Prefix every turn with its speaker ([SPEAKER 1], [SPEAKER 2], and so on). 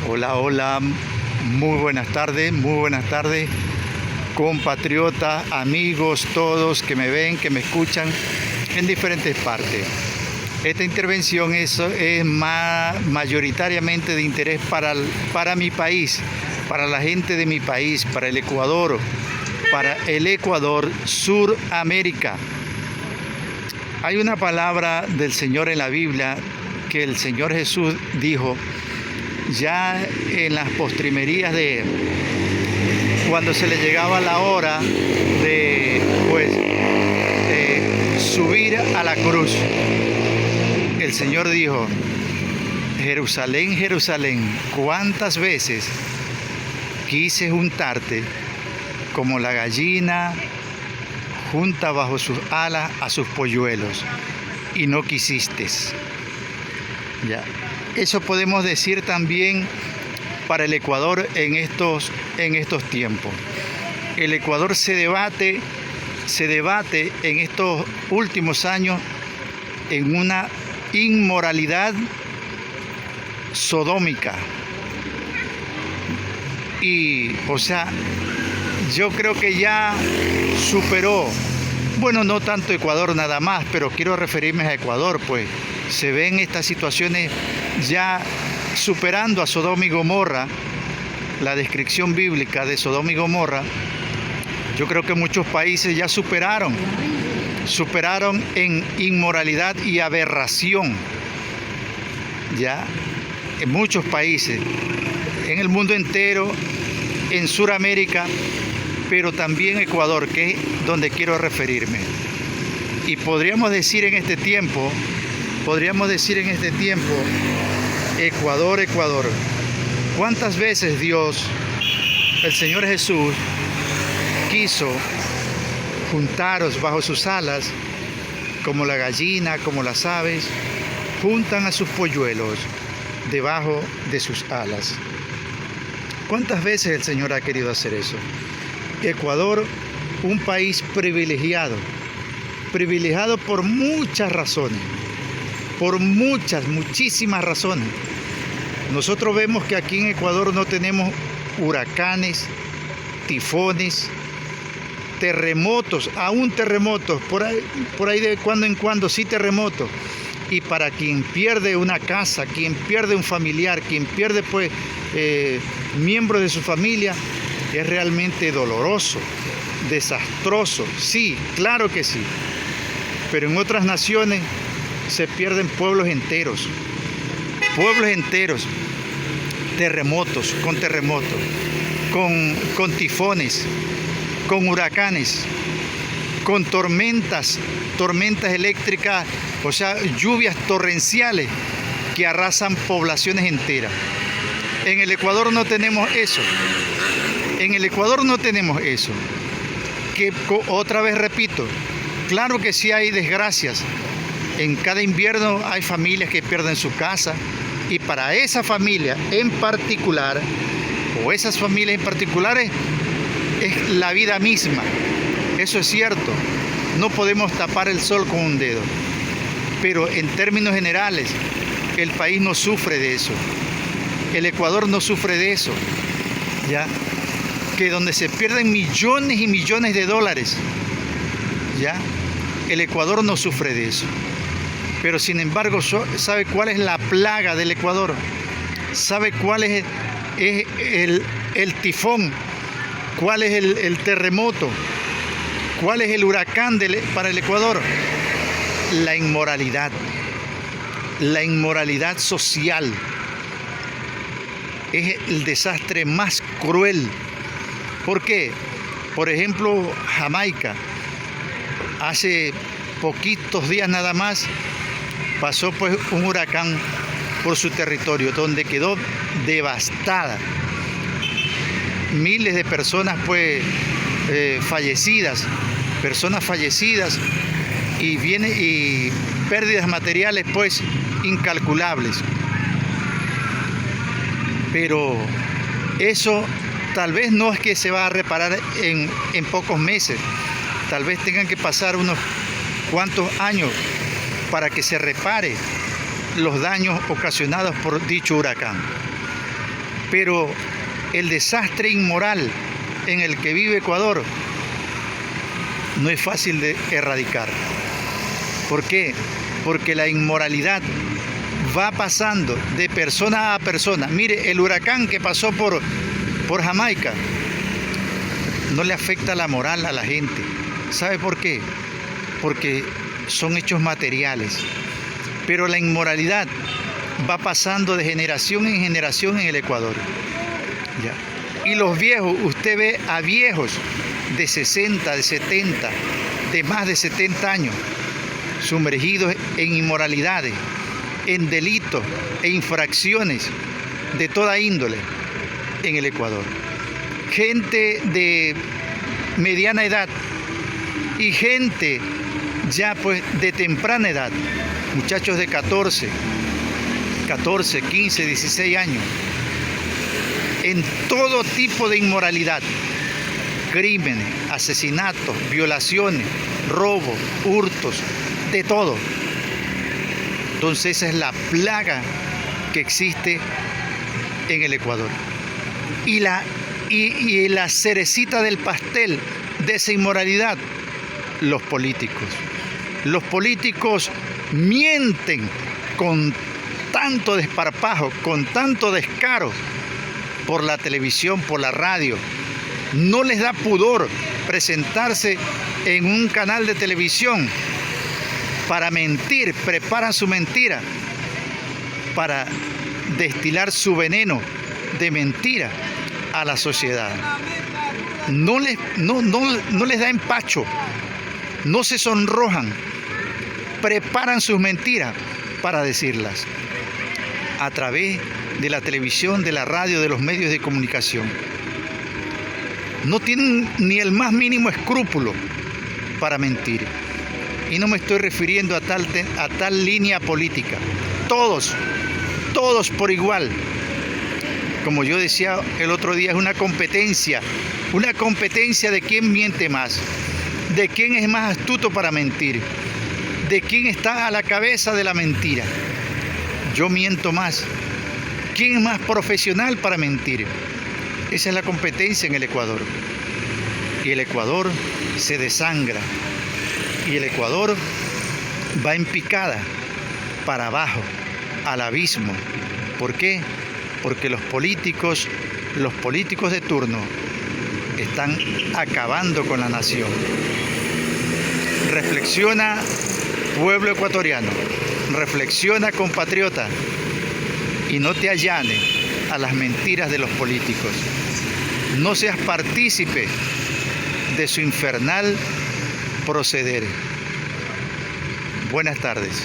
[SPEAKER 1] Hola, hola, muy buenas tardes, compatriotas, amigos, todos que me ven, que me escuchan en diferentes partes. Esta intervención es mayoritariamente de interés para mi país, para la gente de mi país, para el Ecuador, Suramérica. Hay una palabra del Señor en la Biblia que el Señor Jesús dijo ya en las postrimerías de cuando se le llegaba la hora de subir a la cruz. El Señor dijo: Jerusalén, Jerusalén, cuántas veces quise juntarte como la gallina junta bajo sus alas a sus polluelos, y no quisiste. Ya. Eso podemos decir también para el Ecuador en estos tiempos. El Ecuador se debate en estos últimos años en una inmoralidad sodómica. Y, yo creo que ya superó, bueno, no tanto Ecuador nada más, pero quiero referirme a Ecuador, pues se ven estas situaciones ya superando a Sodoma y Gomorra, la descripción bíblica de Sodoma y Gomorra. Yo creo que muchos países ya superaron en inmoralidad y aberración, ya, en muchos países, en el mundo entero, en Suramérica, pero también Ecuador, que es donde quiero referirme. Y podríamos decir en este tiempo, Ecuador, ¿cuántas veces Dios, el Señor Jesús, quiso juntaros bajo sus alas, como la gallina, como las aves, juntan a sus polluelos debajo de sus alas? ¿Cuántas veces el Señor ha querido hacer eso? Ecuador, un país privilegiado por muchas razones, muchísimas razones. Nosotros vemos que aquí en Ecuador no tenemos huracanes, tifones, terremotos, aún terremotos, por ahí de cuando en cuando sí terremotos. Y para quien pierde una casa, quien pierde un familiar, quien pierde miembros de su familia, es realmente doloroso, desastroso. Sí, claro que sí. Pero en otras naciones se pierden pueblos enteros, terremotos, con tifones, con huracanes, con tormentas eléctricas, lluvias torrenciales que arrasan poblaciones enteras. En el Ecuador no tenemos eso. Que otra vez repito, claro que sí hay desgracias. En cada invierno hay familias que pierden su casa, y para esa familia en particular, o esas familias en particulares, es la vida misma. Eso es cierto. No podemos tapar el sol con un dedo. Pero en términos generales, el país no sufre de eso. El Ecuador no sufre de eso. ¿Ya? Que donde se pierden millones y millones de dólares, ¿ya? El Ecuador no sufre de eso. Pero sin embargo, ¿sabe cuál es la plaga del Ecuador? ¿Sabe cuál es el tifón? ¿Cuál es el terremoto? ¿Cuál es el huracán para el Ecuador? La inmoralidad social. Es el desastre más cruel. ¿Por qué? Por ejemplo, Jamaica, hace poquitos días nada más, pasó un huracán por su territorio, donde quedó devastada. Miles de personas fallecidas, y pérdidas materiales incalculables. Pero eso tal vez no es que se va a reparar en pocos meses. Tal vez tengan que pasar unos cuantos años para que se repare los daños ocasionados por dicho huracán. Pero el desastre inmoral en el que vive Ecuador no es fácil de erradicar. ¿Por qué? Porque la inmoralidad va pasando de persona a persona. Mire, el huracán que pasó por Jamaica no le afecta la moral a la gente. ¿Sabe por qué? Porque son hechos materiales. Pero la inmoralidad va pasando de generación en generación en el Ecuador. ¿Ya? Y los viejos, usted ve a viejos de 60, de 70, de más de 70 años, sumergidos en inmoralidades, en delitos e infracciones de toda índole en el Ecuador. Gente de mediana edad y gente ya pues de temprana edad, muchachos de 14, 15, 16 años, en todo tipo de inmoralidad, crímenes, asesinatos, violaciones, robos, hurtos, de todo. Entonces esa es la plaga que existe en el Ecuador. Y la cerecita del pastel de esa inmoralidad, los políticos. Los políticos mienten con tanto desparpajo, con tanto descaro por la televisión, por la radio. No les da pudor presentarse en un canal de televisión para mentir, preparan su mentira para destilar su veneno de mentira a la sociedad. No les da empacho, no se sonrojan, preparan sus mentiras para decirlas a través de la televisión, de la radio, de los medios de comunicación. No tienen ni el más mínimo escrúpulo para mentir. Y no me estoy refiriendo a tal línea política. Todos por igual. Como yo decía el otro día, es una competencia de quién miente más, de quién es más astuto para mentir, de quién está a la cabeza de la mentira. Yo miento más. ¿Quién es más profesional para mentir? Esa es la competencia en el Ecuador. Y el Ecuador se desangra. Y el Ecuador va en picada para abajo, al abismo. ¿Por qué? Porque los políticos de turno están acabando con la nación. Reflexiona, pueblo ecuatoriano. Reflexiona, compatriota. Y no te allanes a las mentiras de los políticos. No seas partícipe de su infernal proceder. Buenas tardes.